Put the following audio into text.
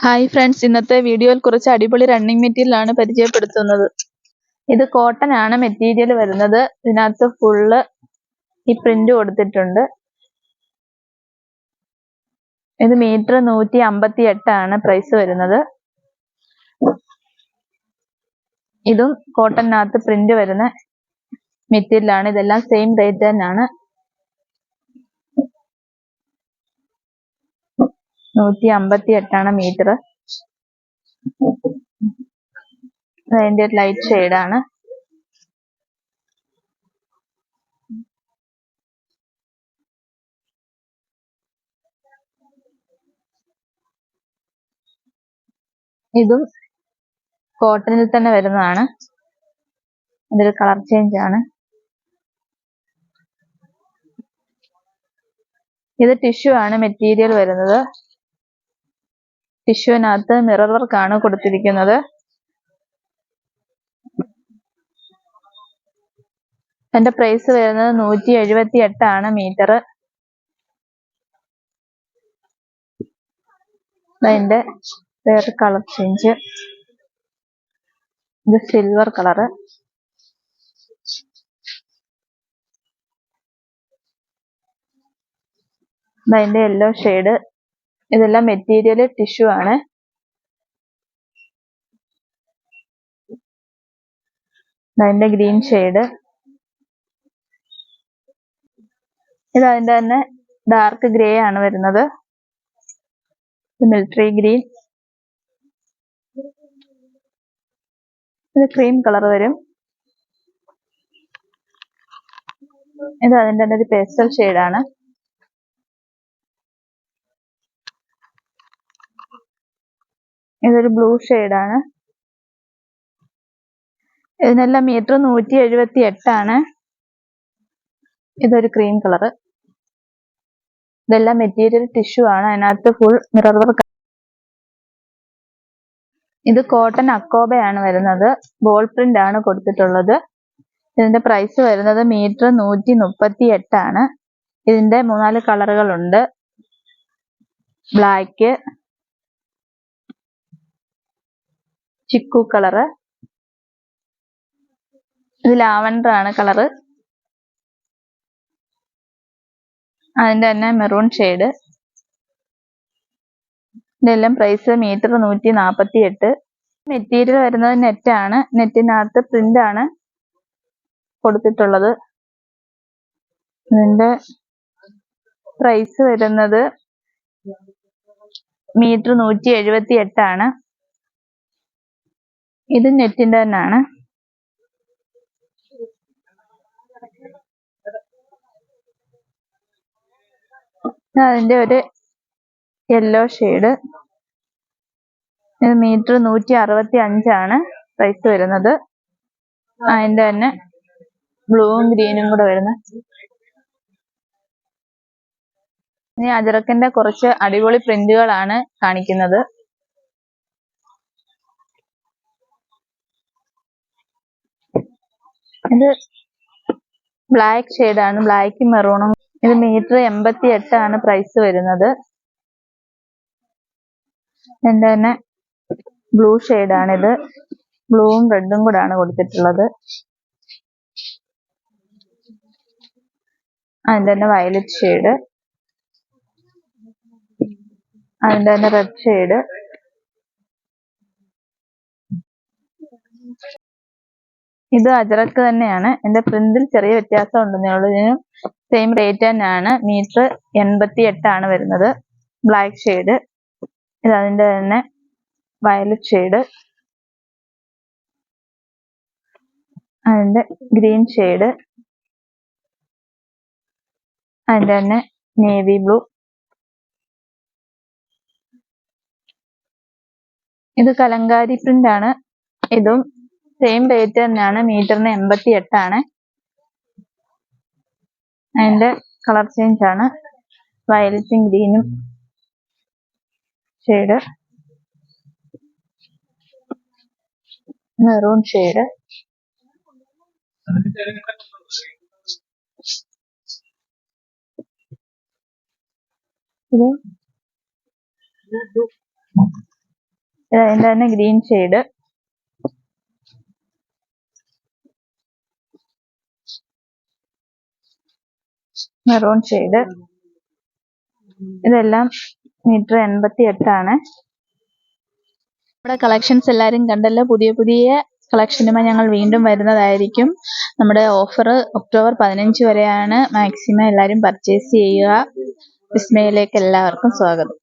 Hi friends, ഇന്നത്തെ വീഡിയോയിൽ കുറച്ച് അടിപൊളി റണ്ണിങ് മെറ്റീരിയൽ ആണ് പരിചയപ്പെടുത്തുന്നത്. ഇത് കോട്ടൺ ആണ് മെറ്റീരിയൽ വരുന്നത്. ഇതിനകത്ത് ഫുള്ള് ഈ പ്രിന്റ് കൊടുത്തിട്ടുണ്ട്. ഇത് മീറ്റർ 158 ആണ് പ്രൈസ് വരുന്നത്. ഇതും കോട്ടണിനകത്ത് പ്രിന്റ് വരുന്ന മെറ്റീരിയൽ ആണ്. ഇതെല്ലാം സെയിം റേറ്റ് തന്നെയാണ്. 158 ആണ് മീറ്റർ. അതിന്റെ ലൈറ്റ് ഷെയ്ഡ് ആണ്. ഇതും കോട്ടണിൽ തന്നെ വരുന്നതാണ്. ഇതൊരു കളർ ചേഞ്ച് ആണ്. ഇത് ടിഷ്യൂ ആണ് മെറ്റീരിയൽ വരുന്നത്. ടിഷ്യൂവിനകത്ത് മിറർ വർക്ക് ആണ് കൊടുത്തിരിക്കുന്നത്. അതിന്റെ പ്രൈസ് വരുന്നത് 178 ആണ് മീറ്റർ. അതിന്റെ വേറെ കളർ ചേഞ്ച്. ഇത് സിൽവർ കളറ്. അതിന്റെ യെല്ലോ ഷെയ്ഡ്. ഇതെല്ലാം മെറ്റീരിയൽ ടിഷ്യൂ ആണ്. അതിന്റെ ഗ്രീൻ ഷെയ്ഡ്. ഇത് അതിന്റെ തന്നെ ഡാർക്ക് ഗ്രേ ആണ് വരുന്നത്. Military green. ഇത് ക്രീം കളർ വരും. ഇത് അതിന്റെ തന്നെ ഒരു പേസ്റ്റൽ ഷെയ്ഡ് ആണ്. ഇതൊരു ബ്ലൂ ഷെയ്ഡ് ആണ്. ഇതിനെല്ലാം മീറ്റർ 178 ആണ്. ഇതൊരു ക്രീം കളർ. ഇതെല്ലാം മെറ്റീരിയൽ ടിഷ്യൂ ആണ്. അതിനകത്ത് ഫുൾ മിറർ വർക്ക്. ഇത് കോട്ടൺ അക്കോബയാണ് വരുന്നത്. ബോൾ പ്രിന്റ് ആണ് കൊടുത്തിട്ടുള്ളത്. ഇതിന്റെ പ്രൈസ് വരുന്നത് മീറ്റർ 138 ആണ്. ഇതിന്റെ 3-4 കളറുകളുണ്ട്. ബ്ലാക്ക്, ചിക്കു കളറ്, ഇത് ലാവൻഡർ ആണ് കളറ്. അതിന്റെ തന്നെ മെറൂൺ ഷെയ്ഡ്. ഇതെല്ലാം പ്രൈസ് മീറ്റർ 148. മെറ്റീരിയൽ വരുന്നത് നെറ്റ് ആണ്. നെറ്റിനകത്ത് പ്രിന്റ് ആണ് കൊടുത്തിട്ടുള്ളത്. ഇതിന്റെ പ്രൈസ് വരുന്നത് മീറ്റർ 178 ആണ്. ഇത് നെറ്റിന്റെ തന്നെയാണ്. അതിന്റെ ഒരു യെല്ലോ ഷെയ്ഡ്. ഇത് മീറ്റർ 165 ആണ് പ്രൈസ് വരുന്നത്. അതിന്റെ തന്നെ ബ്ലൂവും ഗ്രീനും കൂടെ വരുന്ന. ഇനി അജറക്കിന്റെ കുറച്ച് അടിപൊളി പ്രിന്റുകളാണ് കാണിക്കുന്നത്. ഇത് ബ്ലാക്ക് ഷെയ്ഡ് ആണ്. ബ്ലാക്കും മെറൂണും. ഇത് മീറ്റർ 88 ആണ് പ്രൈസ് വരുന്നത്. ഇതിന്റെ തന്നെ ബ്ലൂ ഷെയ്ഡ് ആണിത്. ബ്ലൂവും റെഡും കൂടെ ആണ് കൊടുത്തിട്ടുള്ളത്. അതിന്റെ തന്നെ വയലറ്റ് ഷെയ്ഡ്. അതിന്റെ തന്നെ റെഡ് ഷെയ്ഡ്. ഇത് അജറക്ക് തന്നെയാണ്. എന്റെ പ്രിന്റിൽ ചെറിയ വ്യത്യാസം ഉണ്ടെന്നേ ഉള്ളൂ. ഇതിനും സെയിം റേറ്റ് തന്നെയാണ്. മീറ്റർ 88 ആണ് വരുന്നത്. Black shade. ഇത് അതിന്റെ തന്നെ വയലറ്റ് ഷെയ്ഡ്. അതിന്റെ ഗ്രീൻ ഷെയ്ഡ്. അതിന്റെ തന്നെ നേവി ബ്ലൂ. ഇത് കലങ്കാരി പ്രിന്റ് ആണ്. ഇതും സെയിം റേറ്റ് തന്നെയാണ്. മീറ്ററിന് 88 ആണ്. അതിന്റെ കളർ ചേഞ്ച് ആണ്. വയലറ്റും ഗ്രീനും ഷെയ്ഡ്. Maroon shade. ഇത് അതിന്റെ തന്നെ ഗ്രീൻ ഷെയ്ഡ്, മെറൂൺ ഷെയ്ഡ്. ഇതെല്ലാം മീറ്റർ 88 നമ്മുടെ കളക്ഷൻസ് എല്ലാവരും കണ്ടല്ലോ. പുതിയ പുതിയ കളക്ഷനുമായി ഞങ്ങൾ വീണ്ടും വരുന്നതായിരിക്കും. നമ്മുടെ ഓഫർ ഒക്ടോബർ 15 വരെയാണ്. മാക്സിമം എല്ലാവരും പർച്ചേസ് ചെയ്യുക. വിസ്മയിലേക്ക് എല്ലാവർക്കും സ്വാഗതം.